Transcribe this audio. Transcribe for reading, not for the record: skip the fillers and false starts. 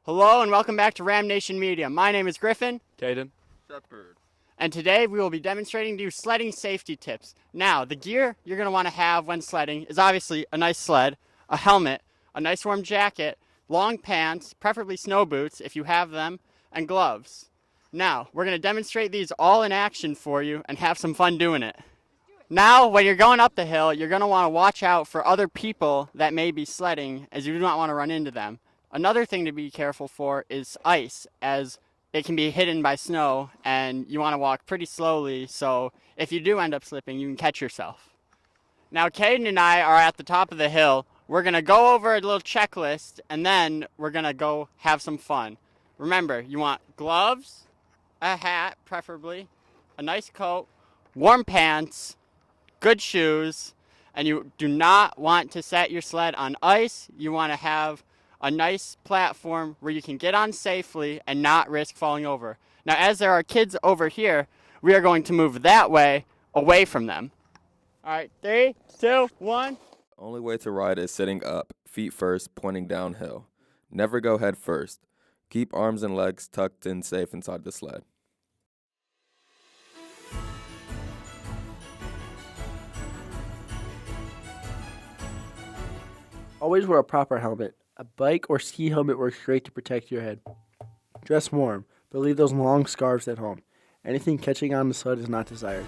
Hello and welcome back to RamNation Media. My name is Griffin. Caden. Shepherd. And today we will be demonstrating to you sledding safety tips. Now, the gear you're going to want to have when sledding is obviously a nice sled, a helmet, a nice warm jacket, long pants, preferably snow boots if you have them, and gloves. Now, we're going to demonstrate these all in action for you and have some fun doing it. Now, when you're going up the hill, you're going to want to watch out for other people that may be sledding, as you do not want to run into them. Another thing to be careful for is ice, as it can be hidden by snow, and you want to walk pretty slowly, so if you do end up slipping, you can catch yourself. Now, Caden and I are at the top of the hill. We're going to go over a little checklist, and then we're going to go have some fun. Remember, you want gloves, a hat, preferably, a nice coat, warm pants, good shoes, and you do not want to set your sled on ice. You want to have a nice platform where you can get on safely and not risk falling over. Now, as there are kids over here, we are going to move that way, away from them. All right, 3, 2, 1. Only way to ride is sitting up, feet first, pointing downhill. Never go head first. Keep arms and legs tucked in safe inside the sled. Always wear a proper helmet. A bike or ski helmet works great to protect your head. Dress warm, but leave those long scarves at home. Anything catching on the sled is not desired.